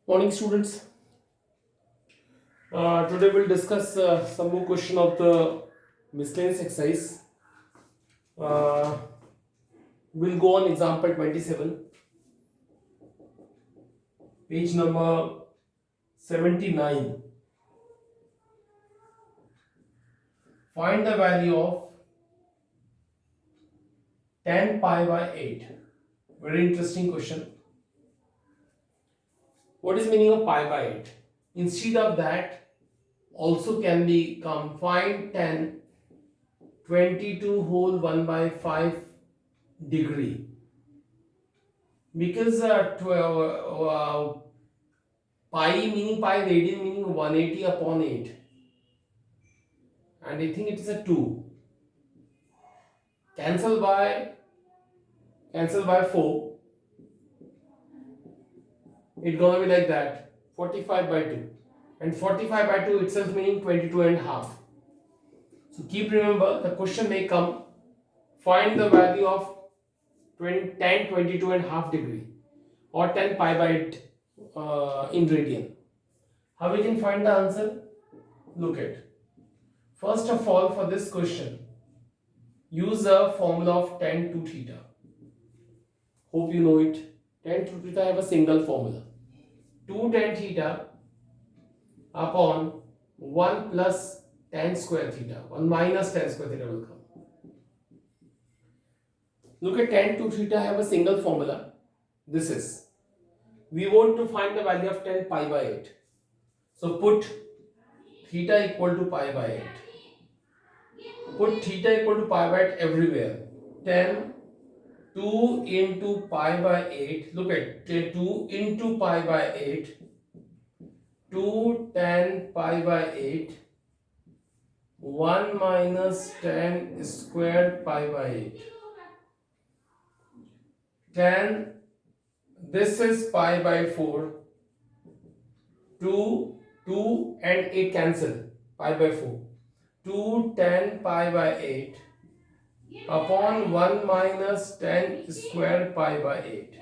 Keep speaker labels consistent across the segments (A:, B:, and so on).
A: Morning, students. Today we'll discuss some more question of the miscellaneous exercise. Uh, we'll go on example 27, page number 79. Find the value of 10 pi by 8. Very interesting question. What is meaning of pi by 8? Instead of that, also can become find 10 22 whole 1 by 5 degree, because 12 pi meaning pi, radian meaning 180 upon 8, and I think it is a 2. Cancel by 4, it's gonna be like that, 45 by 2, and 45 by 2 itself meaning 22 and half. So keep remember, the question may come, find the value of 10 22 and half degree or 10 pi by 8 in radian. How we can find the answer? Look at, first of all, for this question, use a formula of tan to theta. Hope you know it. Tan to theta have a single formula. 2 tan theta upon 1 plus tan square theta. 1 minus tan square theta will come. Look at tan to theta have a single formula. This is. We want to find the value of 10 pi by 8. So put theta equal to pi by 8. Put theta equal to pi by 8 everywhere. 10 2 into pi by 8, look at 2 into pi by 8, 2 tan pi by 8, 1 minus tan squared pi by 8. Tan, this is pi by 4, 2 and 8 cancel, pi by 4, 2 tan pi by 8 upon 1 minus tan square pi by 8.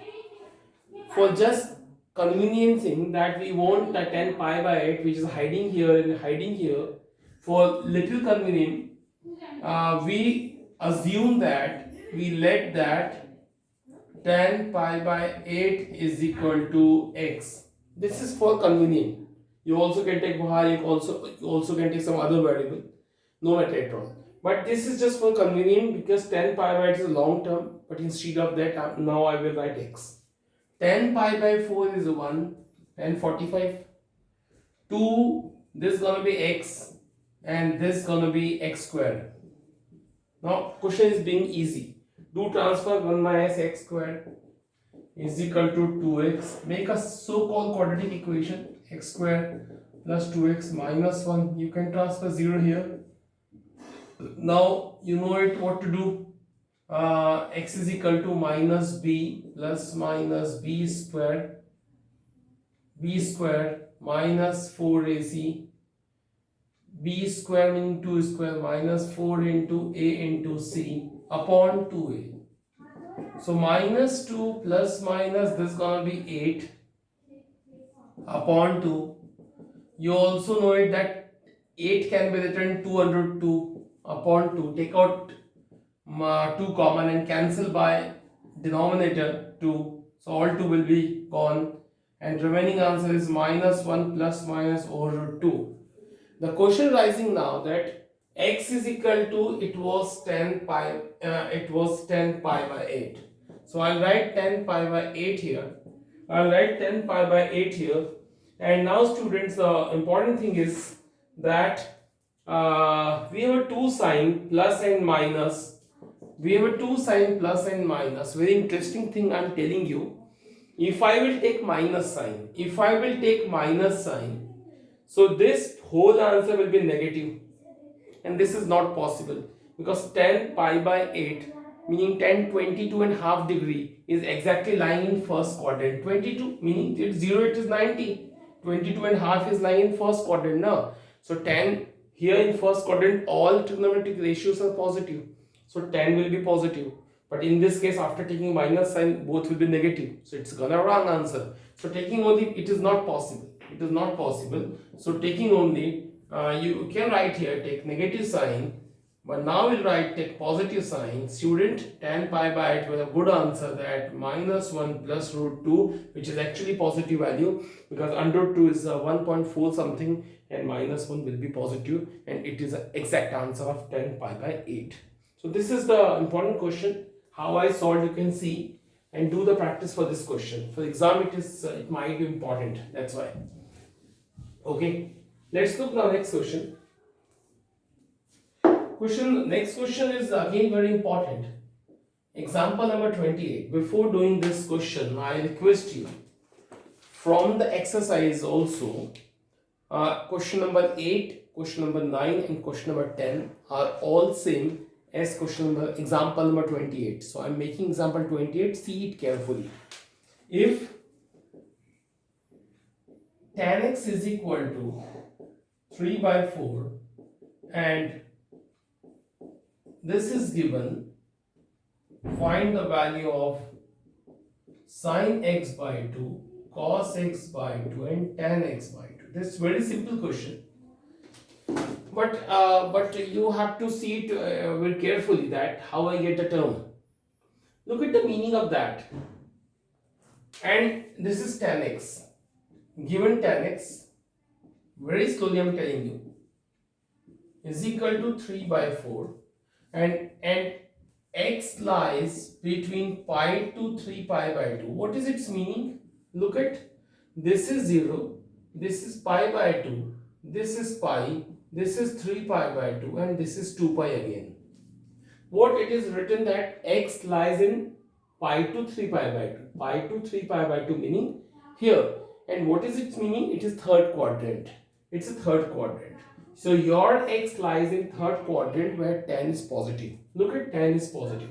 A: For just conveniencing that we want the 10 pi by 8 which is hiding here and hiding here, for little convenient, we assume that we let that 10 pi by 8 is equal to x. This is for convenient. You also can take y, you also can take some other variable, no matter at all. But this is just for convenient because 10 pi by 8 is a long term, but instead of that now I will write x. 10 pi by 4 is 1 and 45. 2, this is gonna be x and this is gonna be x squared. Now question is being easy. Do transfer 1 minus x squared is equal to 2x. Make a so-called quadratic equation, x squared plus 2x minus 1. You can transfer 0 here. Now you know it what to do. X is equal to minus b plus minus b squared minus 4ac, b square meaning 2 square minus 4 into a into c upon 2a. So minus 2 plus minus, this is gonna be 8 upon 2. You also know it that 8 can be written 2 under 2 upon 2. Take out 2 common and cancel by denominator 2. So all 2 will be gone and remaining answer is minus 1 plus minus over 2. The question rising now that x is equal to, it was 10 pi by 8. So I'll write 10 pi by 8 here. And now students, the important thing is that we have a 2 sign plus and minus. Very interesting thing I'm telling you. If I will take minus sign, so this whole answer will be negative, and this is not possible because 10 pi by 8 meaning 10 22 and half degree is exactly lying in first quadrant. 22 meaning it's 0, it is 90. 22 and half is lying in first quadrant now. So 10 here in first quadrant, all trigonometric ratios are positive. So 10 will be positive. But in this case, after taking minus sign, both will be negative. So it's gonna wrong answer. So taking only, it is not possible. It is not possible. So taking only, you can write here, take negative sign. But now we'll write, take positive sign. Student, tan pi by 8 was a good answer, that minus 1 plus root 2, which is actually positive value, because under root 2 is 1.4 something and minus 1 will be positive, and it is the exact answer of 10 pi by 8. So this is the important question. How I solved, you can see, and do the practice for this question. For exam, it might be important. That's why. Okay, let's look now next question. Next question is again very important. Example number 28. Before doing this question, I request you from the exercise also. Question number 8, question number 9, and question number 10 are all same as example number 28. So I am making example 28. See it carefully. If tan x is equal to 3 by 4 and this is given, find the value of sin x by 2, cos x by 2 and tan x by 2. This is very simple question. But you have to see it very carefully, that how I get the term. Look at the meaning of that. And this is tan x. Given tan x, very slowly I am telling you, is equal to 3 by 4 and x lies between pi to 3 pi by 2. What is its meaning? Look at, this is 0, this is pi by 2, this is pi, this is 3 pi by 2 and this is 2 pi again. What it is written, that x lies in pi to 3 pi by 2. Pi to 3 pi by 2 meaning here. And what is its meaning? It is third quadrant. It's a third quadrant. So your x lies in third quadrant where tan is positive. Look at, tan is positive.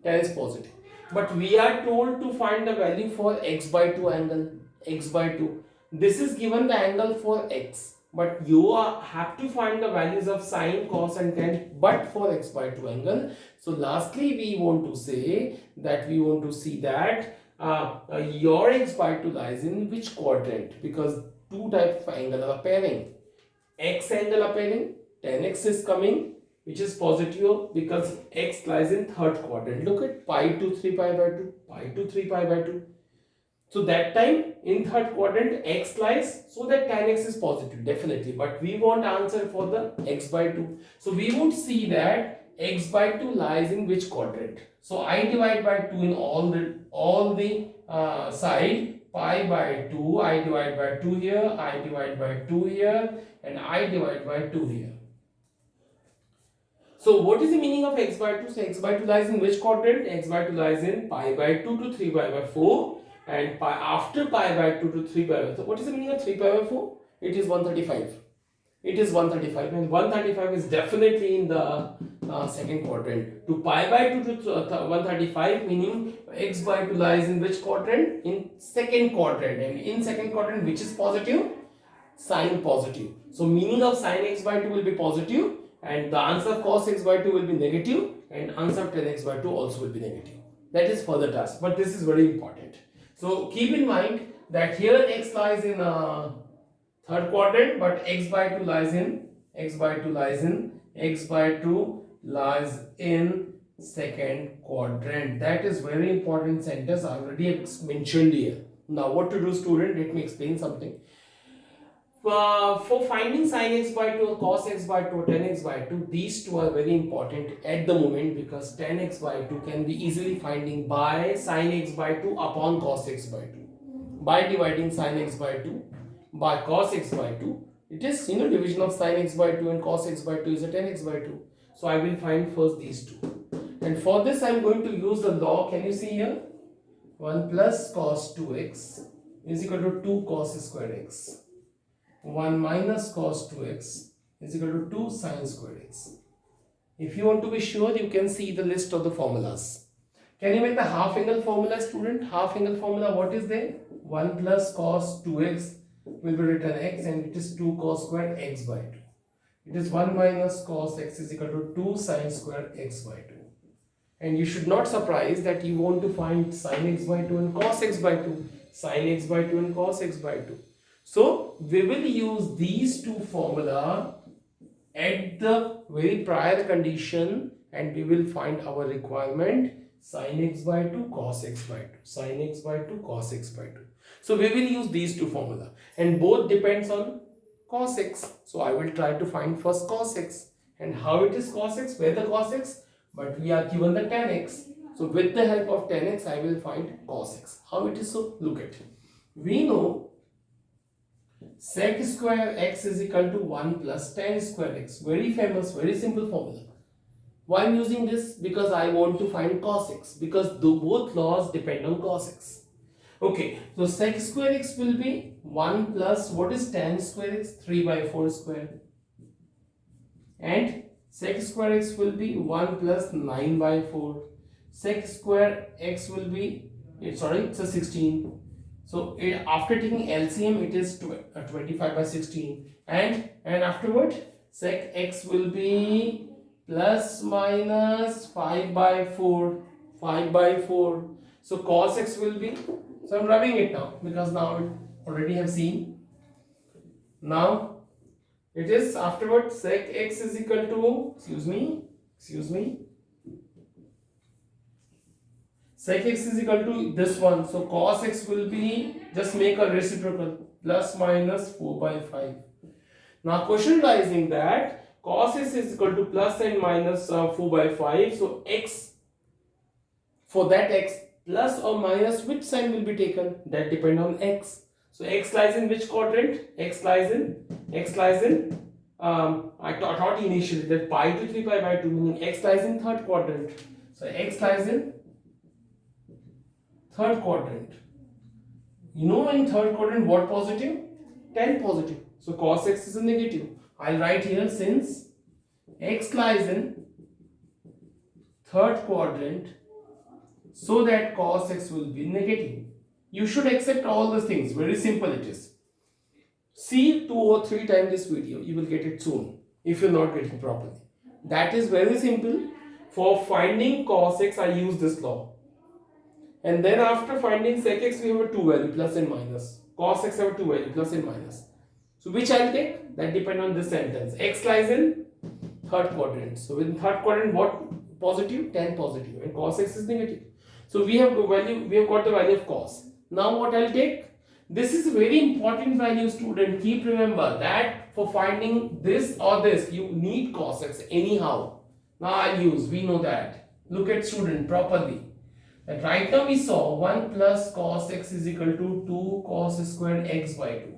A: Tan is positive. But we are told to find the value for x by 2 angle. X by 2. This is given the angle for x. But you have to find the values of sine, cos and tan, but for x by 2 angle. So lastly, we want to say that we want to see that your x by 2 lies in which quadrant, because two types of angle are appearing. X angle appearing, tan x is coming, which is positive because x lies in third quadrant. Look at pi to 3 pi by 2, pi to 3 pi by 2. So that time in third quadrant x lies, so that tan x is positive, definitely. But we want answer for the x by 2. So we would see that x by 2 lies in which quadrant. So I divide by 2 in all the side, pi by 2, I divide by 2 here, I divide by 2 here, and I divide by 2 here. So what is the meaning of x by 2? So x by 2 lies in which quadrant? X by 2 lies in pi by 2 to 3 pi by 4. And after pi by 2 to 3 pi by 4. What is the meaning of 3 pi by 4? It is 135. It is 135, and 135 is definitely in the second quadrant. To pi by 2 to 135, meaning x by 2 lies in which quadrant? In second quadrant. And in second quadrant, which is positive? Sine positive. So meaning of sine x by 2 will be positive, and the answer of cos x by 2 will be negative, and answer of tan x by 2 also will be negative. That is further task, but this is very important. So keep in mind that here x lies in third quadrant, but x by 2 lies in second quadrant. That is very important sentence. I already mentioned here. Now what to do, student? Let me explain something. For finding sin x by 2, cos x by 2, tan x by 2, these two are very important at the moment, because tan x by 2 can be easily finding by sin x by 2 upon cos x by 2. By dividing sin x by 2 by cos x by 2, it is division of sin x by 2 and cos x by 2 is a tan x by 2. So I will find first these two. And for this I am going to use the law. Can you see here? 1 plus cos 2x is equal to 2 cos squared x. 1 minus cos 2x is equal to 2 sin squared x. If you want to be sure, you can see the list of the formulas. Can you make the half angle formula, student? Half angle formula, what is there? 1 plus cos 2x will be written x, and it is 2 cos squared x by 2. It is 1 minus cos x is equal to 2 sin squared x by 2. And you should not surprise that you want to find sin x by 2 and cos x by 2. Sin x by 2 and cos x by 2. So we will use these two formula at the very prior condition, and we will find our requirement sin x by 2 cos x by 2. Sin x by 2 cos x by 2. So we will use these two formula, and both depends on cos x. So I will try to find first cos x. And how it is cos x? Where the cos x? But we are given the tan x. So with the help of tan x, I will find cos x. How it is so? Look at it. We know sec square x is equal to 1 plus tan square x. Very famous, very simple formula. Why I am using this? Because I want to find cos x. Because both laws depend on cos x. Okay, so sec square x will be 1 plus, what is tan square x? 3 by 4 square. And sec square x will be 1 plus 9 by 4. Sec square x will be, it's a 16. So after taking LCM, it is 25 by 16. And afterward, sec x will be plus minus 5 by 4. 5 by 4. So cos x will be, so I'm rubbing it now because now it already have seen. Now it is afterward sec x is equal to, excuse me, sec x is equal to this one. So cos x will be, just make a reciprocal, plus minus 4 by 5. Now question lies in that cos x is equal to plus and minus 4 by 5. So x, for that x, plus or minus, which sign will be taken? That depend on x. So x lies in which quadrant? X lies in I taught initially that pi to 3 pi by 2, meaning x lies in third quadrant. So x lies in third quadrant. You know in third quadrant what positive? Tan positive. So cos x is a negative. I'll write here, since x lies in third quadrant, so that cos x will be negative. You should accept all these things. Very simple it is. See 2 or 3 times this video. You will get it soon if you're not getting properly. That is very simple. For finding cos x, I use this law. And then after finding sec x, we have a 2 value, plus and minus. Cos x have a 2 value, plus and minus. So which I'll take? That depends on this sentence. X lies in third quadrant. So in third quadrant, what positive? Tan positive. And cos x is negative. So we have got the value of cos. Now what I'll take? This is a very important value, student. Keep remember that for finding this or this, you need cos x anyhow. Now I'll use, we know that. Look at student properly. That right now we saw 1 plus cos x is equal to 2 cos squared x by 2.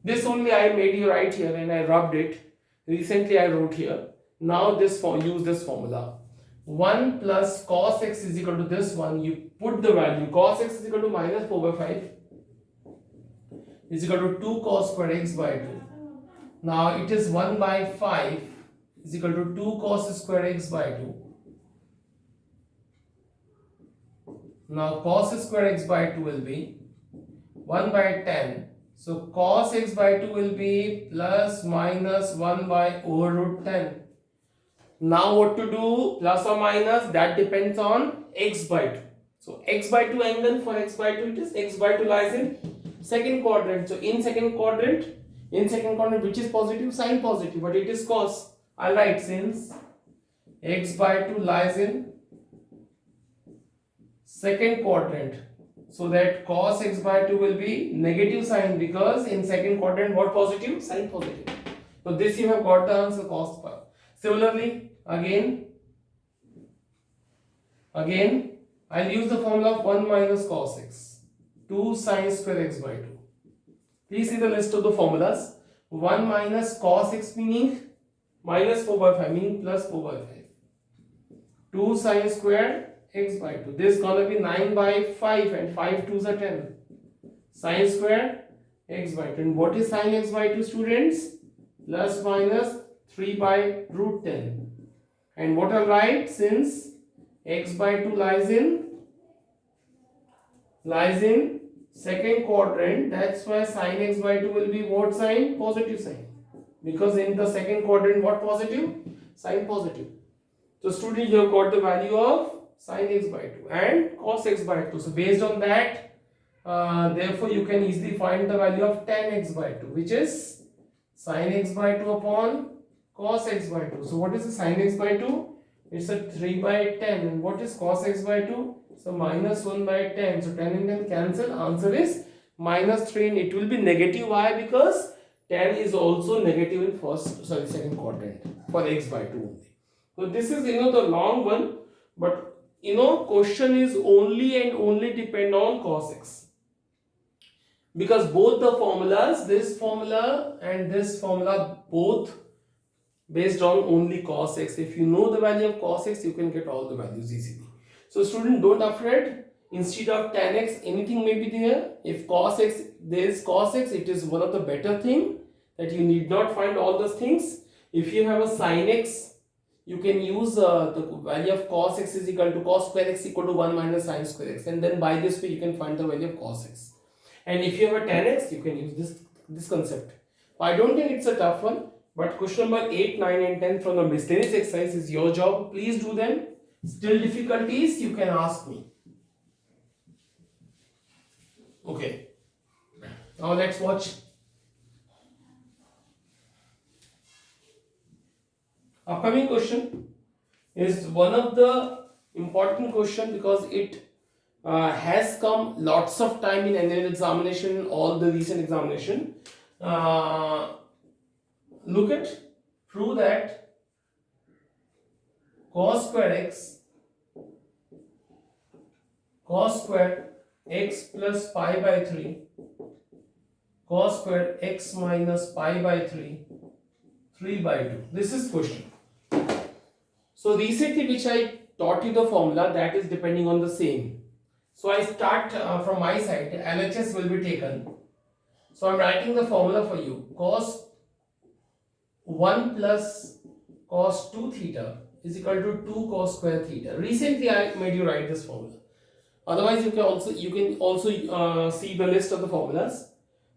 A: This only I made you write here and I rubbed it. Recently I wrote here. Now use this formula. 1 plus cos x is equal to this one. You put the value. Cos x is equal to minus 4 by 5. Is equal to 2 cos squared x by 2. Now it is 1 by 5 is equal to 2 cos squared x by 2. Now cos squared x by 2 will be 1 by 10. So cos x by 2 will be plus minus 1 by over root 10. Now what to do? Plus or minus, that depends on x by 2. So x by 2 angle for x by 2, it is x by 2 lies in second quadrant. So in second quadrant which is positive? Sign positive, but it is cos. I'll write, since x by 2 lies in second quadrant, so that cos x by 2 will be negative sign, because in second quadrant what positive? Sign positive. So this you have got the answer, cos pi. Similarly, again I'll use the formula of 1 minus cos x, 2 sin square x by 2. Please see the list of the formulas. 1 minus cos x meaning minus 4 by 5, meaning plus 4 by 5. 2 sin square x by 2. This is gonna be 9 by 5 and 5 2s are 10. Sin square x by 2. And what is sin x by 2, students? Plus minus 3 by root 10. And what I'll write, since x by 2 lies in second quadrant, that's why sin x by 2 will be what sign? Positive sign. Because in the second quadrant, what positive? Sign positive. So student, you have got the value of sin x by 2 and cos x by 2. So based on that, therefore you can easily find the value of tan x by 2, which is sin x by 2 upon cos x by 2. So what is the sin x by 2? It's a 3 by 10. And what is cos x by 2? So minus 1 by 10. So 10 and 10 cancel. Answer is minus 3, and it will be negative. Why? Because 10 is also negative in second quadrant for x by 2 only. So this is the long one, but question is only and only depend on cos x, because both the formulas, this formula and this formula, both based on only cos x. If you know the value of cos x, you can get all the values easily. So student, don't afraid. Instead of tan x, anything may be there. If cos x, there is cos x, it is one of the better thing that you need not find all those things. If you have a sin x, you can use the value of cos x is equal to cos square x equal to 1 minus sin square x, and then by this way you can find the value of cos x. And if you have a tan x, you can use this concept. I don't think it's a tough one, but question number 8, 9 and 10 from the miscellaneous exercise is your job. Please do them. Still difficulties, you can ask me. Okay. Now let's watch. Upcoming question is one of the important question, because it has come lots of time in annual examination, all the recent examination. Look at, prove that cos square x plus pi by 3, cos square x minus pi by 3, 3 by 2. This is question. So recently which I taught you the formula, that is depending on the same. So I start from my side. LHS will be taken. So I am writing the formula for you. Cos 1 plus cos 2 theta is equal to 2 cos square theta. Recently I made you write this formula. Otherwise you can also see the list of the formulas.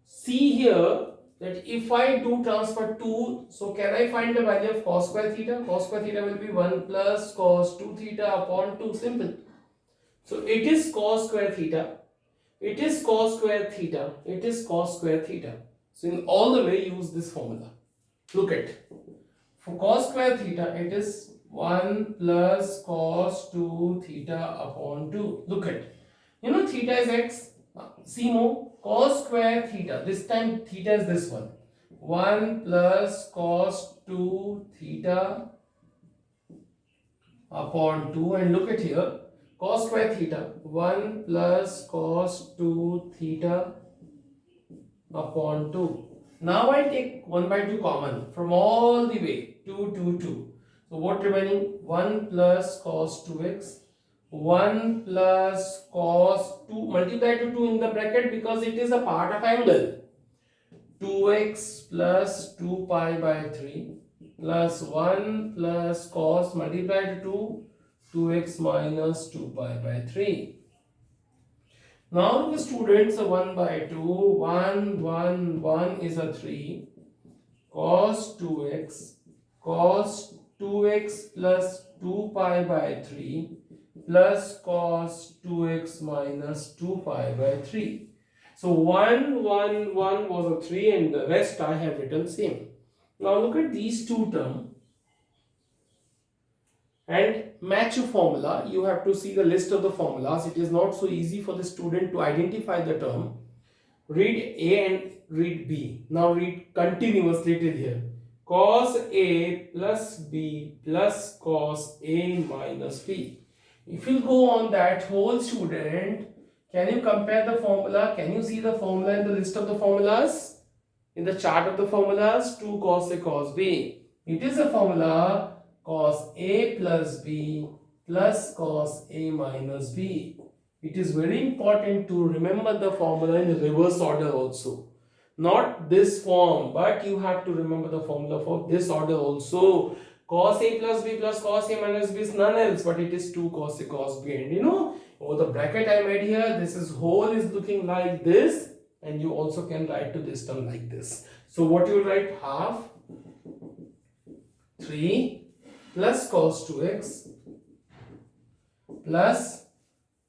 A: See here that if I do transfer 2, so can I find the value of cos square theta? Cos square theta will be 1 plus cos 2 theta upon 2. Simple. So it is cos square theta. It is cos square theta. It is cos square theta. So in all the way use this formula. Look at, for cos square theta, it is 1 plus cos 2 theta upon 2. Look at, theta is x. See more, cos square theta. This time theta is this one. 1 plus cos 2 theta upon 2. And look at here, cos square theta. 1 plus cos 2 theta upon 2. Now I take 1 by 2 common from all the way, 2, 2, 2. So what remaining? 1 plus cos 2x, 1 plus cos 2, multiply to 2 in the bracket because it is a part of angle. 2x plus 2 pi by 3 plus 1 plus cos, multiply to 2, 2x minus 2 pi by 3. Now the students, 1 by 2, 1, 1, 1 is a 3, cos 2x plus 2 pi by 3 plus cos 2x minus 2 pi by 3. So 1, 1, 1 was a 3 and the rest I have written same. Now look at these two terms and match a formula. You have to see the list of the formulas. It is not so easy for the student to identify the term. Read A and read B. Now read continuously till here. Cos A plus B plus cos A minus B. If you go on that whole, student, can you compare the formula? Can you see the formula in the list of the formulas? In the chart of the formulas, 2 cos A cos B. It is a formula cos A plus B plus cos A minus B. It is very important to remember the formula in reverse order also. Not this form, but you have to remember the formula for this order also. Cos A plus B plus cos A minus B is none else, but it is 2 cos A cos B. And over the bracket I made here, this is whole is looking like this, and you also can write to this term like this. So what you will write? Half 3 plus cos 2x plus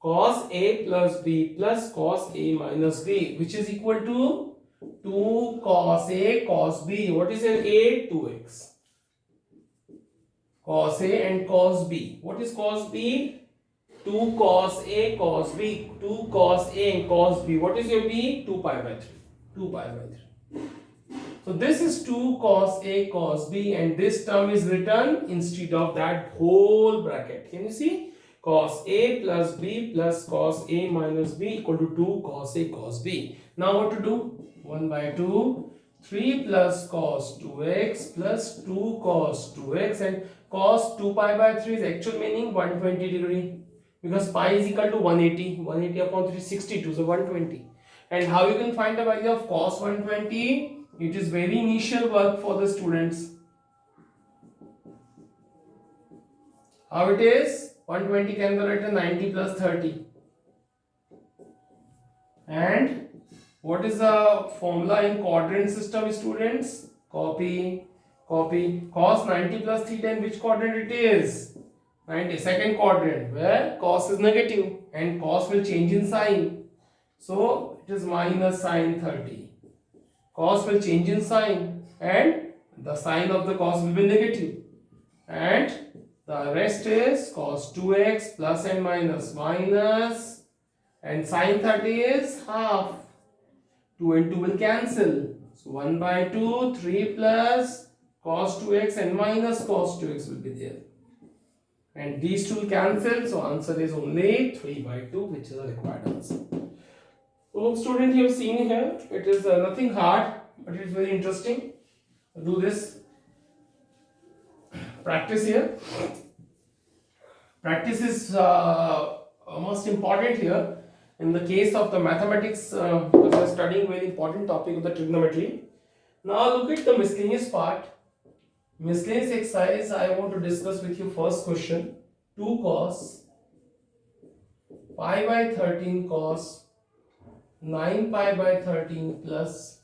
A: cos A plus B plus cos A minus B, which is equal to 2 cos A cos B. What is an A? 2x. Cos A and cos B. What is cos B? 2 cos A cos B. 2 cos A and cos B. What is your B? 2 pi by 3. 2 pi by 3. So this is 2 cos A cos B, and this term is written instead of that whole bracket. Can you see? Cos A plus B plus cos A minus B equal to 2 cos A cos B. Now what to do? 1 by 2, 3 plus cos 2x plus 2 cos 2x, and cos 2 pi by 3 is actual meaning 120 degree, because pi is equal to 180. 180 upon 362, so 120. And how you can find the value of cos 120? It is very initial work for the students. How it is? 120 can be written 90 plus 30. And what is the formula in quadrant system, students? Copy. Cos 90 plus theta, in which quadrant it is? 90, second quadrant, where cos is negative and cos will change in sign. So it is minus sin 30. Cos will change in sign and the sign of the cos will be negative. And the rest is cos 2x plus and minus, and sin 30 is half. 2 and 2 will cancel. So 1 by 2, 3 plus cos 2x and minus cos 2x will be there. And these two will cancel. So answer is only 3 by 2, which is the required answer. So student, you have seen here, it is nothing hard, but it is very interesting. Do this. Practice here. Practice is most important here in the case of the mathematics, because we are studying very important topic of the trigonometry. Now look at the miscellaneous part. Miscellaneous exercise, I want to discuss with you first question. 2 cos pi by 13 cos 9 pi by 13 plus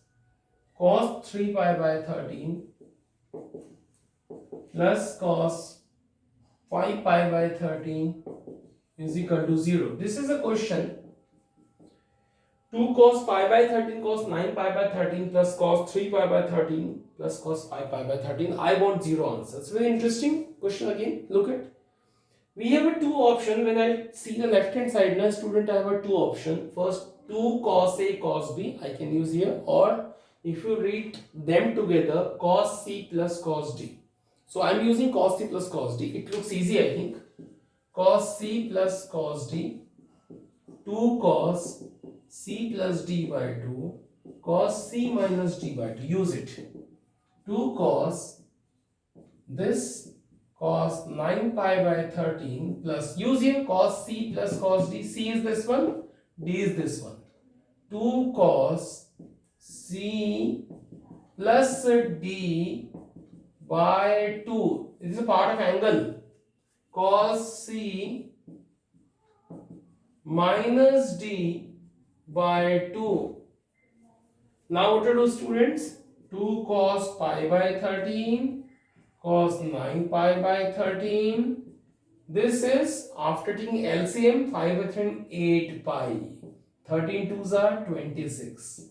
A: cos 3 pi by 13 plus cos 5 pi by 13 is equal to 0. This is a question. 2 cos pi by 13 cos 9 pi by 13 plus cos 3 pi by 13 plus cos 5 pi by 13. I want 0 answers. Very interesting question again. Look at. We have a 2 option. When I see the left hand side, now student, I have a 2 option. First 2 cos A cos B I can use here, or if you read them together, cos C plus cos D. So I am using cos C plus cos D. It looks easy, I think. Cos C plus cos D, 2 cos C plus D by 2, cos C minus D by 2. Use it. 2 cos this cos 9 pi by 13 plus, use here cos C plus cos D. C is this one, D is this one. 2 cos C plus D by 2. This is a part of angle. Cos C minus D by 2. Now what to do, students? 2 cos pi by 13 cos 9 pi by 13. This is after taking LCM, 5 by 13, 8 pi. 13 twos are 26.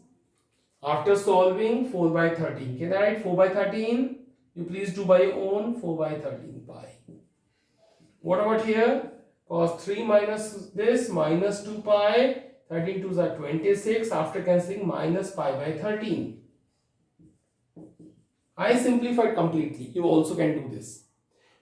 A: After solving, 4 by 13. Can I write 4 by 13? You please do by your own. 4 by 13 pi. What about here? Cos 3 minus this minus 2 pi. 13 twos are 26. After cancelling, minus pi by 13. I simplified completely. You also can do this.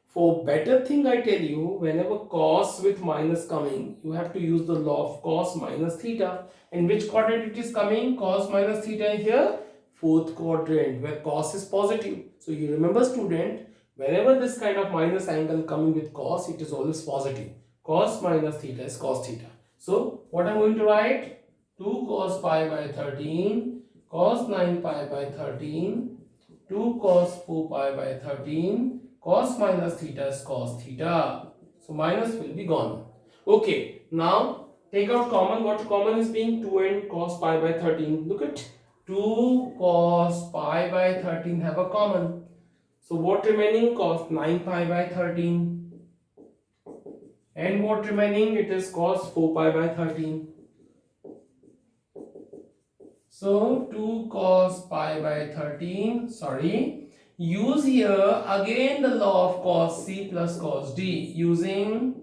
A: For better thing, I tell you, whenever cos with minus coming, you have to use the law of cos minus theta. In which quadrant it is coming? Cos minus theta here, fourth quadrant, where cos is positive. So you remember, student, whenever this kind of minus angle coming with cos, it is always positive. Cos minus theta is cos theta. So what I am going to write? 2 cos pi by 13, cos 9 pi by 13, 2 cos 4 pi by 13, cos minus theta is cos theta. So minus will be gone. Okay, now take out common. What common is being 2 and cos pi by 13. Look at 2 cos pi by 13 have a common. So what remaining? Cos 9 pi by 13. and what remaining, it is cos 4 pi by 13. So 2 cos pi by 13, sorry, use here again the law of cos C plus cos D, using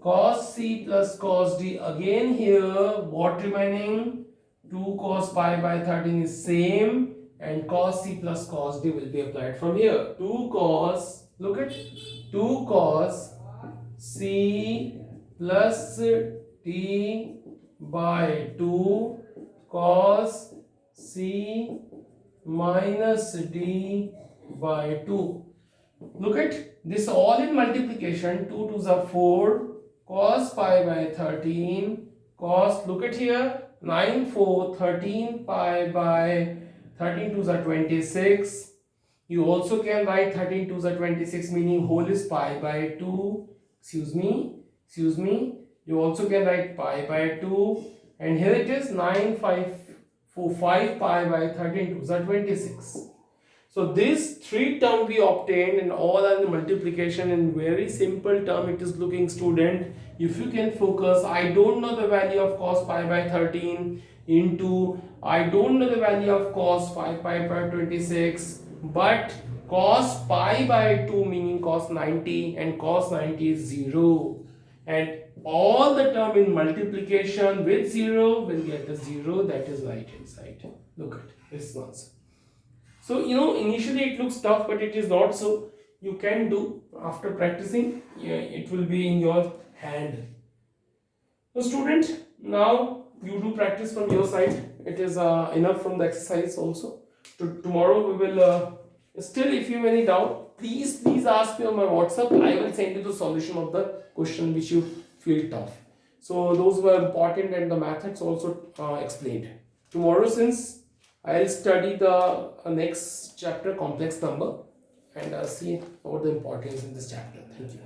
A: cos C plus cos D again here, what remaining, 2 cos pi by 13 is same, and cos C plus cos D will be applied from here. 2 cos, look at 2 cos C plus D by 2 cos C minus D by 2. Look at this, all in multiplication. 2 2s are 4, cos pi by 13 cos, look at here, 9 4 13 pi by 13 2s are 26. You also can write 13 2s are 26, meaning whole is pi by 2. Excuse me. You also can write pi by 2, and here it is 9 5 4 5 pi by 13 2s are 26. So this three term we obtained, and all are the multiplication in very simple term. It is looking, student, if you can focus, I don't know the value of cos pi by 13 into, I don't know the value of cos 5 pi by 26, but cos pi by 2 meaning cos 90, and cos 90 is 0, and all the term in multiplication with 0 will get a 0, that is right hand side. Look at this answer. So initially it looks tough, but it is not so. You can do after practicing. It will be in your hand. So student, now you do practice from your side. It is enough from the exercise also. Tomorrow we will still, if you have any doubt, please ask me on my WhatsApp. I will send you the solution of the question which you feel tough. So those were important, and the methods also explained. Tomorrow, since I'll study the next chapter, complex number, and see what the importance in this chapter. Thank you.